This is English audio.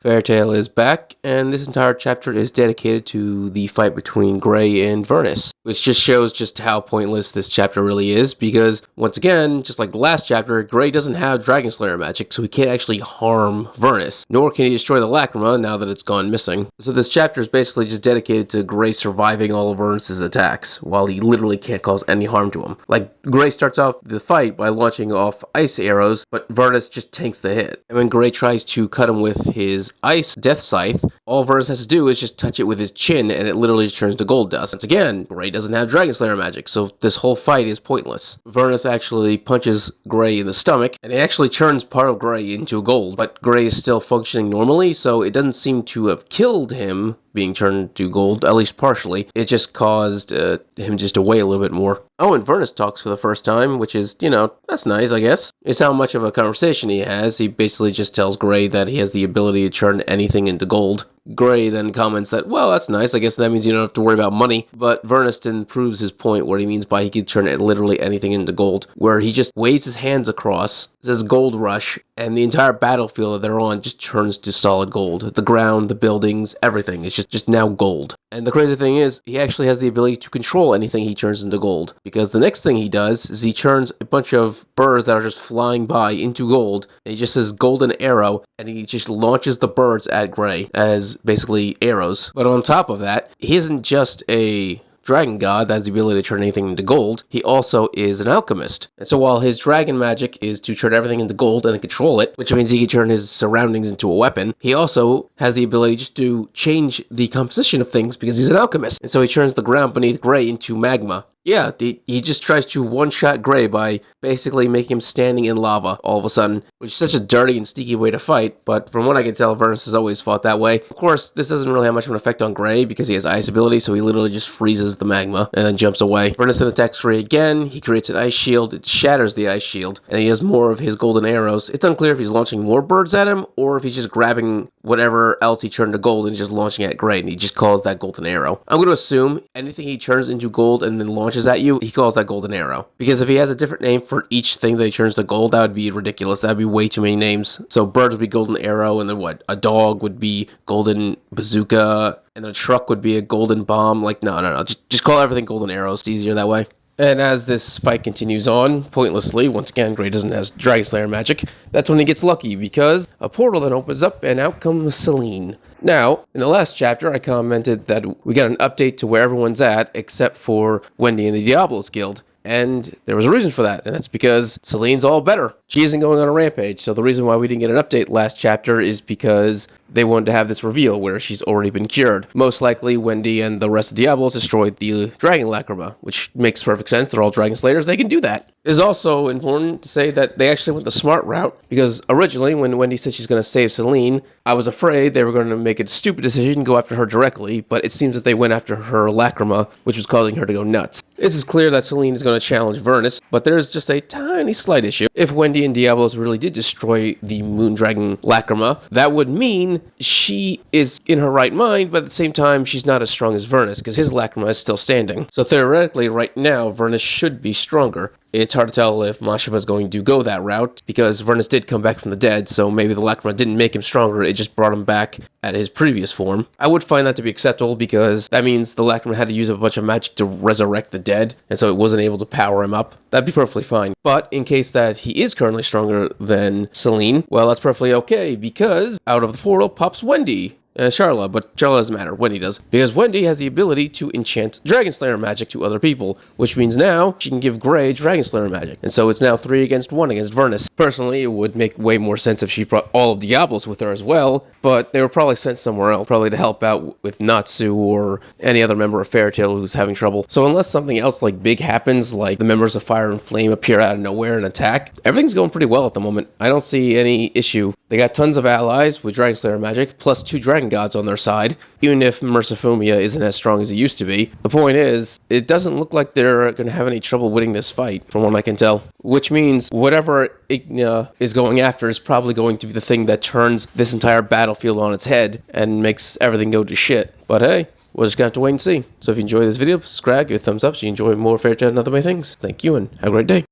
Fairytale is back, and this entire chapter is dedicated to the fight between Gray and Viernes, which just shows just how pointless this chapter really is, because, once again, just like the last chapter, Gray doesn't have Dragon Slayer magic, so he can't actually harm Viernes, nor can he destroy the Lacrima now that it's gone missing. So this chapter is basically just dedicated to Gray surviving all of Viernes' attacks, while he literally can't cause any harm to him. Like, Gray starts off the fight by launching off ice arrows, but Viernes just tanks the hit. And when Gray tries to cut him with his ice death scythe, all Viernes has to do is just touch it with his chin and it literally just turns to gold dust. Once again, Gray doesn't have Dragon Slayer magic, so this whole fight is pointless. Viernes actually punches Gray in the stomach, and it actually turns part of Gray into gold, but Gray is still functioning normally, so it doesn't seem to have killed him being turned to gold, at least partially. It just caused him just to weigh a little bit more. Oh, and Viernes talks for the first time, which is, that's nice, I guess. It's how much of a conversation he has. He basically just tells Gray that he has the ability to turn anything into gold. Gray then comments that, well, that's nice, I guess that means you don't have to worry about money, but Viernes then proves his point, what he means by he could turn literally anything into gold, where he just waves his hands across, says gold rush, and the entire battlefield that they're on just turns to solid gold. The ground, the buildings, everything is just now gold. And the crazy thing is, he actually has the ability to control anything he turns into gold, because the next thing he does is he turns a bunch of birds that are just flying by into gold, and he just says golden arrow, and he just launches the birds at Gray as basically arrows. But on top of that, he isn't just a dragon god that has the ability to turn anything into gold, he also is an alchemist. And so while his dragon magic is to turn everything into gold and control it, which means he can turn his surroundings into a weapon, he also has the ability just to change the composition of things because he's an alchemist. And so he turns the ground beneath Gray into magma. Yeah, he just tries to one-shot Gray by basically making him standing in lava all of a sudden, which is such a dirty and sneaky way to fight, but from what I can tell, Viernes has always fought that way. Of course, this doesn't really have much of an effect on Gray because he has ice ability, so he literally just freezes the magma and then jumps away. Viernes then attacks Gray again, he creates an ice shield, it shatters the ice shield, and he has more of his golden arrows. It's unclear if he's launching more birds at him, or if he's just grabbing whatever else he turned to gold and just launching at Gray, and he just calls that golden arrow. I'm going to assume anything he turns into gold and then launches at you, he calls that golden arrow. Because if he has a different name for each thing that he turns to gold, that would be ridiculous. That would be way too many names. So birds would be golden arrow, and then what? A dog would be golden bazooka, and then a truck would be a golden bomb. Like, no. Just call everything golden arrows. It's easier that way. And as this fight continues on, pointlessly, once again, Gray doesn't have Dragon Slayer magic, that's when he gets lucky, because a portal then opens up, and out comes Celine. Now, in the last chapter, I commented that we got an update to where everyone's at, except for Wendy and the Diablos Guild. And there was a reason for that, and that's because Celine's all better. She isn't going on a rampage, so the reason why we didn't get an update last chapter is because they wanted to have this reveal where she's already been cured. Most likely, Wendy and the rest of Diablos destroyed the Dragon Lacrima, which makes perfect sense. They're all Dragon Slayers. They can do that. It's also important to say that they actually went the smart route, because originally, when Wendy said she's going to save Celine, I was afraid they were going to make a stupid decision and go after her directly, but it seems that they went after her Lacrima, which was causing her to go nuts. It is clear that Celine is going to challenge Viernes, but there's just a tiny slight issue. If Wendy and Diablos really did destroy the Moon Dragon Lacrima, that would mean she is in her right mind, but at the same time, she's not as strong as Viernes, because his Lacrima is still standing. So theoretically, right now, Viernes should be stronger. It's hard to tell if Mashima is going to go that route, because Viernes did come back from the dead, so maybe the Lacrima didn't make him stronger, it just brought him back at his previous form. I would find that to be acceptable, because that means the Lacrima had to use a bunch of magic to resurrect the dead, and so it wasn't able to power him up. That'd be perfectly fine. But in case that he is currently stronger than Celine, well, that's perfectly okay, because out of the portal pops Wendy. Charla, but Charla doesn't matter, Wendy does. Because Wendy has the ability to enchant Dragon Slayer magic to other people, which means now she can give Gray Dragon Slayer magic. And so it's now 3 against 1 against Viernes. Personally, it would make way more sense if she brought all of Diablos with her as well, but they were probably sent somewhere else, probably to help out with Natsu or any other member of Fairytale who's having trouble. So unless something else like big happens, like the members of Fire and Flame appear out of nowhere and attack, everything's going pretty well at the moment. I don't see any issue. They got tons of allies with Dragon Slayer magic, plus 2 dragon gods on their side, even if Mercifumia isn't as strong as it used to be. The point is, it doesn't look like they're going to have any trouble winning this fight, from what I can tell. Which means whatever Igna is going after is probably going to be the thing that turns this entire battlefield on its head and makes everything go to shit. But hey, we're just going to have to wait and see. So if you enjoyed this video, subscribe, give it a thumbs up so you enjoy more Fairytale and other way things. Thank you, and have a great day.